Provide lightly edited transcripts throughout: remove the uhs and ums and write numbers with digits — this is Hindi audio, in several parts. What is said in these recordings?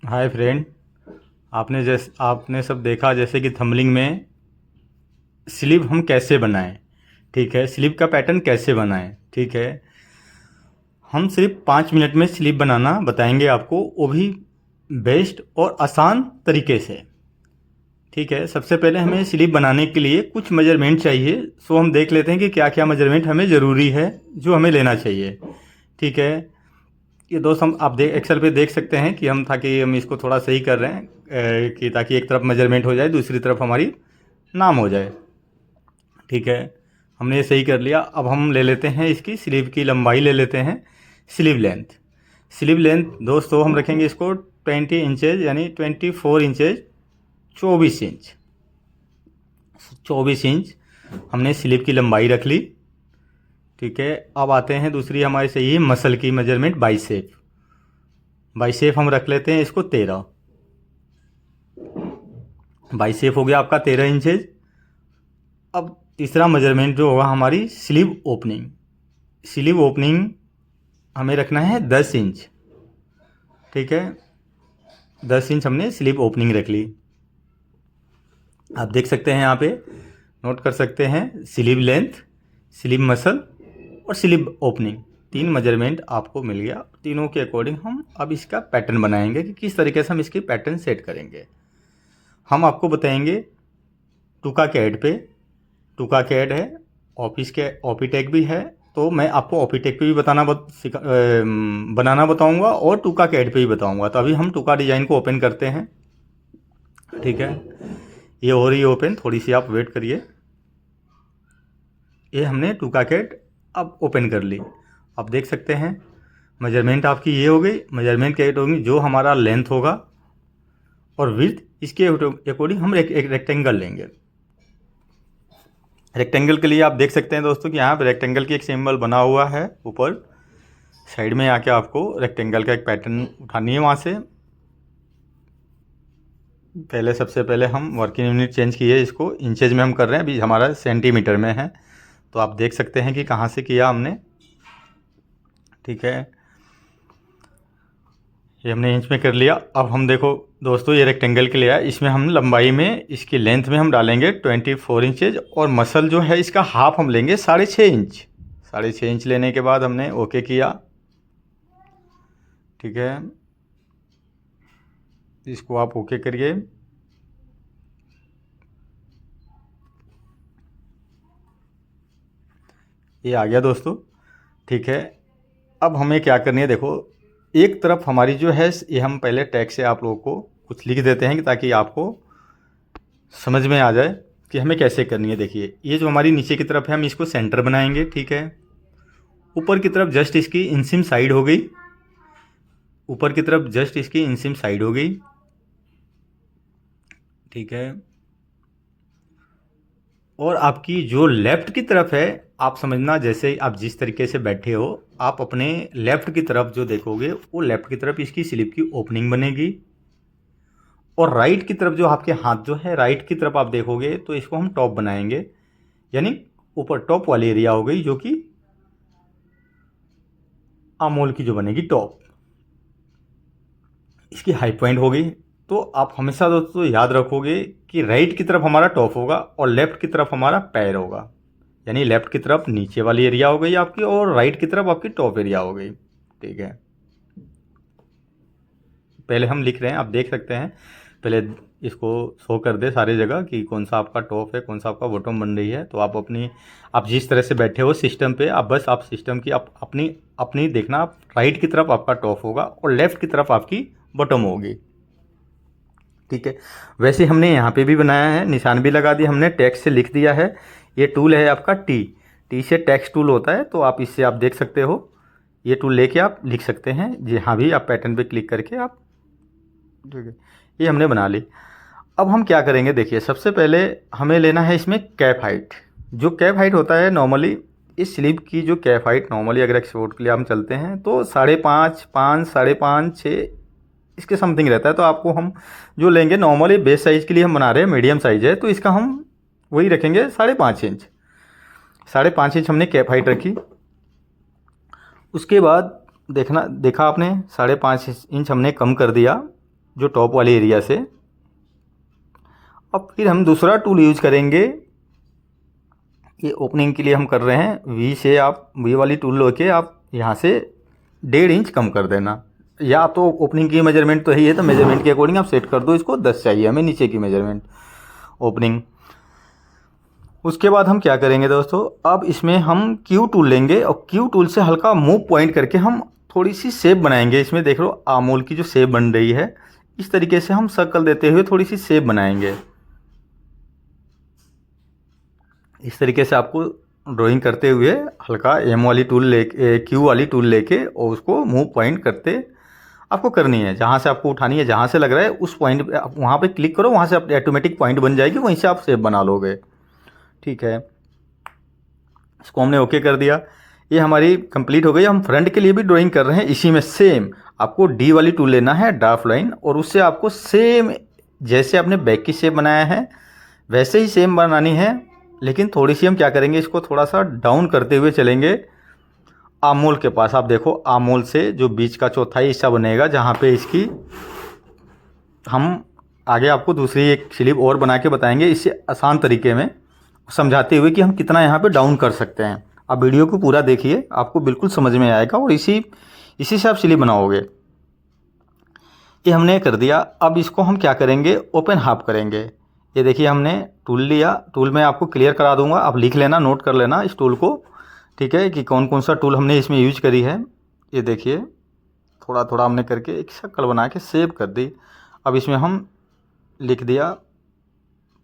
Hi friend. आपने सब देखा जैसे कि थंबनेल में स्लीव हम कैसे बनाएं। ठीक है, स्लीव का पैटर्न कैसे बनाएं। ठीक है, हम सिर्फ 5 मिनट में स्लीव बनाना बताएंगे आपको, वो भी बेस्ट और आसान तरीके से। ठीक है, सबसे पहले हमें स्लीव बनाने के लिए कुछ मेजरमेंट चाहिए। सो हम देख लेते हैं कि क्या क्या मेजरमेंट हमें ज़रूरी है जो हमें लेना चाहिए। ठीक है, ये दोस्त हम आप देख एक्सेल पे देख सकते हैं कि हम इसको थोड़ा सही कर रहे हैं, कि ताकि एक तरफ मेजरमेंट हो जाए, दूसरी तरफ हमारी नाम हो जाए। ठीक है, हमने ये सही कर लिया। अब हम ले लेते हैं इसकी स्लीव की लंबाई, ले लेते हैं स्लीव लेंथ। स्लीव लेंथ दोस्तों हम रखेंगे इसको 20 इंचेज, यानी 24 इंचेज, 24 इंच। 24 इंच हमने स्लीव की लंबाई रख ली। ठीक है, अब आते हैं दूसरी हमारी सही है मसल की मेजरमेंट, बाइसेप। बाइसेप हम रख लेते हैं इसको 13। बाइसेप हो गया आपका 13 इंचेज। अब तीसरा मेजरमेंट जो होगा हमारी स्लीव ओपनिंग। स्लीव ओपनिंग हमें रखना है 10 इंच। ठीक है, 10 इंच हमने स्लीव ओपनिंग रख ली। आप देख सकते हैं यहाँ पे, नोट कर सकते हैं स्लीव लेंथ, स्लीव मसल और स्लीव ओपनिंग, 3 मेजरमेंट आपको मिल गया। तीनों के अकॉर्डिंग हम अब इसका पैटर्न बनाएंगे कि किस तरीके से हम इसकी पैटर्न सेट करेंगे। हम आपको बताएंगे टूका के ऐड पे। टूका के ऐड है, ऑफिस के ऑपीटेक भी है, तो मैं आपको ऑपीटेक पे भी बनाना बताऊंगा और टूका के ऐड पे भी बताऊंगा। तो अभी हम टूका डिज़ाइन को ओपन करते हैं। ठीक है, ये हो रही है ओपन, थोड़ी सी आप वेट करिए। ये हमने टूका कैट अब ओपन कर ली। आप देख सकते हैं मेजरमेंट आपकी ये हो गई। मेजरमेंट कैट होगी जो हमारा लेंथ होगा और विड्थ, इसके अकॉर्डिंग हम एक रेक्टेंगल लेंगे। रेक्टेंगल के लिए आप देख सकते हैं दोस्तों कि यहाँ पर रेक्टेंगल की एक सिंबल बना हुआ है ऊपर साइड में। आके आपको रेक्टेंगल का एक पैटर्न उठानी है वहाँ से। पहले सबसे पहले हम वर्किंग यूनिट चेंज किए, इसको इंचेज में हम कर रहे हैं, अभी हमारा सेंटीमीटर में है। तो आप देख सकते हैं कि कहाँ से किया हमने। ठीक है, ये हमने इंच में कर लिया। अब हम देखो दोस्तों, ये रेक्टेंगल के लिए है, इसमें हम लंबाई में इसकी लेंथ में हम डालेंगे 24 इंचेज और मसल जो है इसका हाफ हम लेंगे 6.5 इंच। 6.5 इंच लेने के बाद हमने ओके किया। ठीक है, इसको आप ओके करिए। ये आ गया दोस्तों। ठीक है, अब हमें क्या करनी है, देखो एक तरफ हमारी जो है, ये हम पहले टैग से आप लोगों को कुछ लिख देते हैं ताकि आपको समझ में आ जाए कि हमें कैसे करनी है। देखिए ये जो हमारी नीचे की तरफ है, हम इसको सेंटर बनाएंगे। ठीक है, ऊपर की तरफ जस्ट इसकी इंसिम साइड हो गई। ऊपर की तरफ जस्ट इसकी इंसिम साइड हो गई। ठीक है, और आपकी जो लेफ़्ट की तरफ है, आप समझना जैसे आप जिस तरीके से बैठे हो, आप अपने लेफ़्ट की तरफ जो देखोगे वो लेफ़्ट की तरफ इसकी स्लीव की ओपनिंग बनेगी। और राइट की तरफ जो आपके हाथ जो है, राइट की तरफ आप देखोगे तो इसको हम टॉप बनाएंगे, यानी ऊपर टॉप वाली एरिया हो गई जो कि आमोल की जो बनेगी टॉप, इसकी हाई पॉइंट हो गई। तो आप हमेशा दोस्तों याद रखोगे कि राइट की तरफ हमारा टॉप होगा और लेफ़्ट की तरफ हमारा पैर होगा, यानी लेफ़्ट की तरफ नीचे वाली एरिया हो गई आपकी और राइट की तरफ आपकी टॉप एरिया हो गई। ठीक है, पहले हम लिख रहे हैं, आप देख सकते हैं। पहले इसको शो कर दे सारी जगह कि कौन सा आपका टॉप है, कौन सा आपका बॉटम बन रही है। तो आप जिस तरह से बैठे हो सिस्टम पे, आप सिस्टम की अपनी अपनी देखना। आप राइट की तरफ आपका टॉप होगा और लेफ़्ट की तरफ आपकी बॉटम होगी। ठीक है, वैसे हमने यहाँ पे भी बनाया है, निशान भी लगा दिया हमने, टेक्स्ट से लिख दिया है। ये टूल है आपका टी से टेक्स्ट टूल होता है, तो आप इससे आप देख सकते हो। ये टूल लेके आप लिख सकते हैं जहाँ भी आप पैटर्न पे क्लिक करके आप। ठीक है, ये हमने बना ली। अब हम क्या करेंगे, देखिए सबसे पहले हमें लेना है इसमें कैप हाइट। जो कैप हाइट होता है नॉर्मली, इस स्लीव की जो कैप हाइट नॉर्मली अगर एक्सपोर्ट के लिए हम चलते हैं तो 5.5, 5, 5.5, 6 इसके समथिंग रहता है। तो आपको हम जो लेंगे, नॉर्मली बेस साइज़ के लिए हम बना रहे हैं, मीडियम साइज़ है, तो इसका हम वही रखेंगे 5.5 इंच। 5.5 इंच हमने कैप हाइट रखी। उसके बाद देखा आपने 5.5 इंच हमने कम कर दिया। जो टॉप वाले एरिया से। अब फिर हम दूसरा टूल यूज करेंगे, ये ओपनिंग के लिए हम कर रहे हैं वी से। आप वी वाली टूल लेके आप यहाँ से 1.5 इंच कम कर देना, या तो ओपनिंग की मेजरमेंट तो ही है, तो मेजरमेंट के अकॉर्डिंग आप सेट कर दो। इसको 10 चाहिए हमें नीचे की मेजरमेंट ओपनिंग। उसके बाद हम क्या करेंगे दोस्तों, अब इसमें हम क्यू टूल लेंगे और क्यू टूल से हल्का मूव पॉइंट करके हम थोड़ी सी शेप बनाएंगे। इसमें देख लो आमूल की जो शेप बन रही है, इस तरीके से हम सर्कल देते हुए थोड़ी सी शेप बनाएंगे। इस तरीके से आपको ड्राइंग करते हुए हल्का एम वाली टूल लेके, क्यू वाली टूल लेके, और उसको मूव पॉइंट करते आपको करनी है। जहाँ से आपको उठानी है, जहाँ से लग रहा है उस पॉइंट पे आप वहाँ पे क्लिक करो, वहाँ से आप ऑटोमेटिक पॉइंट बन जाएगी, वहीं से आप शेप बना लोगे। ठीक है, इसको हमने ओके कर दिया, ये हमारी कंप्लीट हो गई। हम फ्रंट के लिए भी ड्राइंग कर रहे हैं इसी में सेम। आपको डी वाली टूल लेना है, ड्राफ्ट लाइन, और उससे आपको सेम जैसे आपने बैक की शेप बनाया है वैसे ही सेम बनानी है। लेकिन थोड़ी सी हम क्या करेंगे, इसको थोड़ा सा डाउन करते हुए चलेंगे आमोल के पास। आप देखो आमोल से जो बीच का चौथाई हिस्सा बनेगा, जहाँ पे इसकी हम आगे आपको दूसरी एक स्लीव और बना के बताएंगे इससे आसान तरीके में, समझाते हुए कि हम कितना यहाँ पे डाउन कर सकते हैं। आप वीडियो को पूरा देखिए, आपको बिल्कुल समझ में आएगा और इसी से आप स्लीव बनाओगे। ये हमने कर दिया। अब इसको हम क्या करेंगे, ओपन हाफ करेंगे। ये देखिए हमने टूल लिया, टूल में आपको क्लियर करा दूंगा, आप लिख लेना, नोट कर लेना इस टूल को। ठीक है, कि कौन कौन सा टूल हमने इसमें यूज करी है। ये देखिए थोड़ा थोड़ा हमने करके एक शक्ल बना के सेव कर दी। अब इसमें हम लिख दिया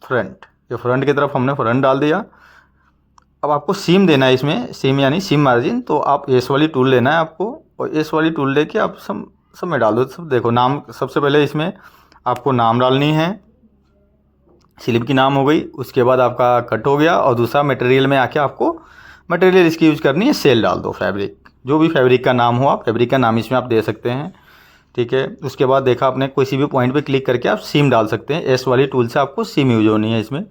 फ्रंट, ये फ्रंट की तरफ हमने फ्रंट डाल दिया। अब आपको सीम देना है इसमें, सीम यानी सीम मार्जिन, तो आप एस वाली टूल लेना है आपको, और एस वाली टूल लेके आप सब में डाल दो। सब देखो नाम, सबसे पहले इसमें आपको नाम डालनी है, स्लीव की नाम हो गई, उसके बाद आपका कट हो गया, और दूसरा मटेरियल में आके आपको मटेरियल इसकी यूज़ करनी है, सेल डाल दो, फैब्रिक, जो भी फैब्रिक का नाम हो आप फैब्रिक का नाम इसमें आप दे सकते हैं। ठीक है, उसके बाद देखा आपने किसी भी पॉइंट पे क्लिक करके आप सीम डाल सकते हैं। एस वाली टूल से आपको सीम यूज होनी है इसमें।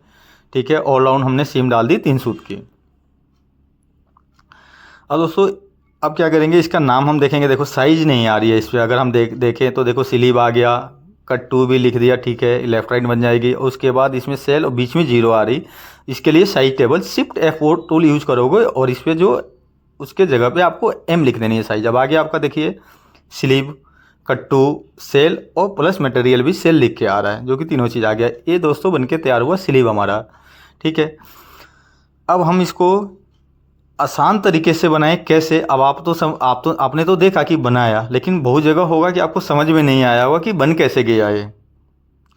ठीक है, ऑल राउंड हमने सीम डाल दी 3 सूत की। अब दोस्तों अब क्या करेंगे, इसका नाम हम देखेंगे। देखो साइज नहीं आ रही है इस पर, अगर हम देखें तो देखो स्लीव आ गया, कट 2 भी लिख दिया। ठीक है, लेफ्ट राइट बन जाएगी। उसके बाद इसमें सेल और बीच में 0 आ रही, इसके लिए size table shift F4 tool use करोगे, और इस पर जो उसके जगह पे आपको M लिख देनी है साइज। अब आगे आपका देखिए स्लीव, कट 2, सेल और प्लस मटेरियल भी सेल लिख के आ रहा है, जो कि तीनों चीज़ आ गया। ये दोस्तों बनके तैयार हुआ स्लीव हमारा। ठीक है, अब हम इसको आसान तरीके से बनाएं कैसे। अब आपने तो देखा कि बनाया, लेकिन बहुत जगह होगा कि आपको समझ में नहीं आया होगा कि बन कैसे गया ये।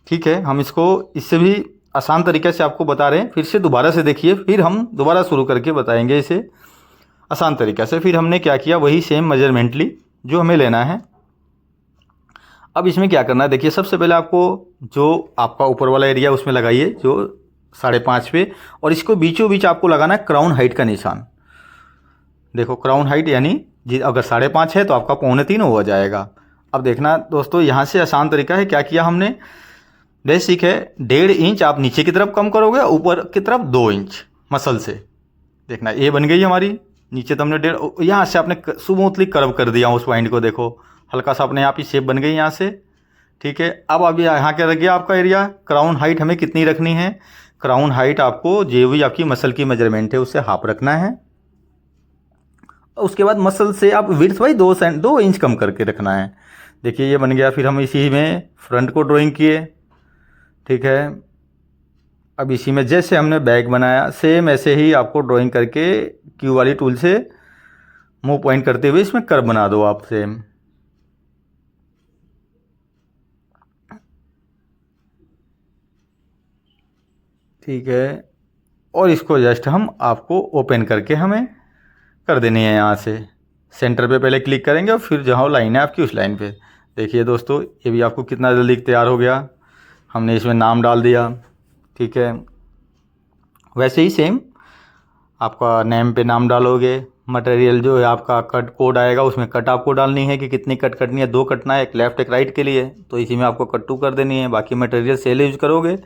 ठीक है, हम इसको इससे भी आसान तरीके से आपको बता रहे हैं, फिर से दोबारा से देखिए, फिर हम दोबारा शुरू करके बताएंगे इसे आसान तरीक़े से। फिर हमने क्या किया, वही सेम मेजरमेंट ली जो हमें लेना है। अब इसमें क्या करना है, देखिए सबसे पहले आपको जो आपका ऊपर वाला एरिया उसमें लगाइए जो 5.5 पे, और इसको बीचों बीच आपको लगाना है क्राउन हाइट का निशान। देखो क्राउन हाइट यानी अगर 5.5 है तो आपका 2.25 हो जाएगा। अब देखना दोस्तों, यहाँ से आसान तरीका है, क्या किया हमने, बेसिक है, 1.5 इंच आप नीचे की तरफ कम करोगे, ऊपर की तरफ 2 इंच मसल से। देखना ये बन गई हमारी, नीचे तो हमने 1.5, यहाँ से आपने स्मूथली कर्व कर दिया उस पॉइंट को, देखो हल्का सा अपने आप ही शेप बन गई यहाँ से। ठीक है, अब अभी यहाँ क्या रख गया आपका एरिया, क्राउन हाइट हमें कितनी रखनी है, क्राउन हाइट आपको जो भी आपकी मसल की मेजरमेंट है उससे हाफ रखना है। उसके बाद मसल से आप विड्थ भाई 2 इंच कम करके रखना है। देखिए ये बन गया। फिर हम इसी में फ्रंट को ड्राइंग किए। ठीक है, अब इसी में जैसे हमने बैक बनाया सेम ऐसे ही आपको ड्राइंग करके क्यू वाली टूल से मूव पॉइंट करते हुए इसमें कर्व बना दो आप सेम। ठीक है, और इसको जस्ट हम आपको ओपन करके हमें कर देनी है। यहाँ से सेंटर पे पहले क्लिक करेंगे और फिर जहाँ लाइन है आपकी उस लाइन पे। देखिए दोस्तों ये भी आपको कितना जल्दी तैयार हो गया, हमने इसमें नाम डाल दिया। ठीक है, वैसे ही सेम आपका नेम पे नाम डालोगे, मटेरियल जो है आपका कट कोड आएगा उसमें कट आपको डालनी है कि कितनी कट कटनी है, 2 कटना है, एक लेफ्ट एक राइट के लिए, तो इसी में आपको कट 2 कर देनी है। बाकी मटेरियल सेल यूज करोगे,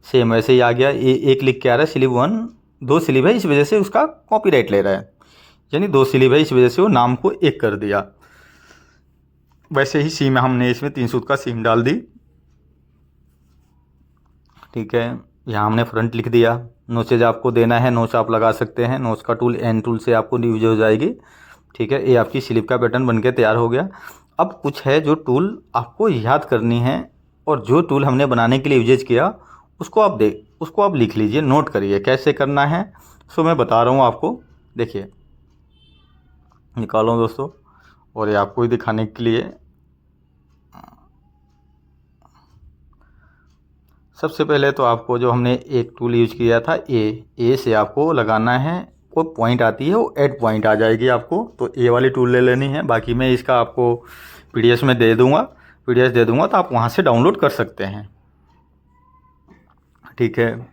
सेम वैसे ही आ गया। ये एक लिख के आ रहा है स्लीव 1, 2 स्लीव है इस वजह से उसका कॉपीराइट ले रहा है, यानी 2 स्लीव है इस वजह से वो नाम को 1 कर दिया। वैसे ही सीम हमने इसमें 3 सूत का सीम डाल दी। ठीक है, यहाँ हमने फ्रंट लिख दिया। नोचेज आपको देना है, नोच आप लगा सकते हैं, नोच का टूल एन टूल से आपको यूज हो जाएगी। ठीक है, ये आपकी स्लिप का पैटर्न बनके तैयार हो गया। अब कुछ है जो टूल आपको याद करनी है, और जो टूल हमने बनाने के लिए यूजेज किया उसको आप लिख लीजिए, नोट करिए कैसे करना है। सो मैं बता रहा हूँ आपको, देखिए निकालो दोस्तों, और ये आपको ही दिखाने के लिए। सबसे पहले तो आपको जो हमने एक टूल यूज किया था ए से आपको लगाना है, कोई पॉइंट आती है वो एड पॉइंट आ जाएगी आपको, तो ए वाली टूल ले लेनी है। बाकी मैं इसका आपको पीडीएफ में दे दूंगा, पीडीएफ दे दूंगा, तो आप वहाँ से डाउनलोड कर सकते हैं। ठीक है,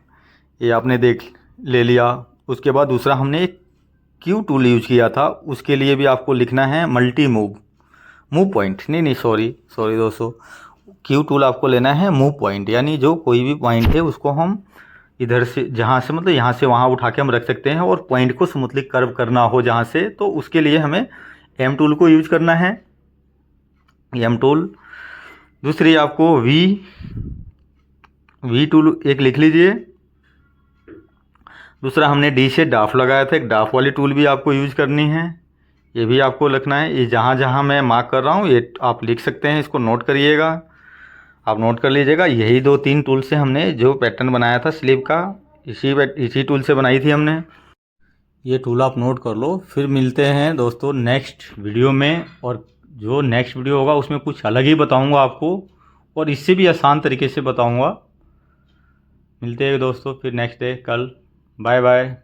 ये आपने ले लिया। उसके बाद दूसरा हमने एक क्यू टूल यूज किया था, उसके लिए भी आपको लिखना है मल्टी मूव पॉइंट, नहीं सॉरी दोस्तों, क्यू टूल आपको लेना है मूव पॉइंट, यानी जो कोई भी पॉइंट है उसको हम इधर से, जहाँ से मतलब यहाँ से वहाँ उठा के हम रख सकते हैं, और पॉइंट को स्मूथली कर्व करना हो जहाँ से, तो उसके लिए हमें एम टूल को यूज करना है, एम टूल। दूसरी आपको वी टूल एक लिख लीजिए। दूसरा हमने डी से डाफ लगाया था, एक डाफ वाली टूल भी आपको यूज करनी है, ये भी आपको लिखना है। ये जहाँ जहाँ मैं मार्क कर रहा हूँ ये आप लिख सकते हैं, इसको नोट करिएगा, आप नोट कर लीजिएगा। यही 2-3 टूल से हमने जो पैटर्न बनाया था स्लीव का, इसी टूल से बनाई थी हमने। ये टूल आप नोट कर लो। फिर मिलते हैं दोस्तों नेक्स्ट वीडियो में, और जो नेक्स्ट वीडियो होगा उसमें कुछ अलग ही बताऊंगा आपको, और इससे भी आसान तरीके से बताऊंगा। मिलते हैं दोस्तों फिर नेक्स्ट डे कल। Bye bye.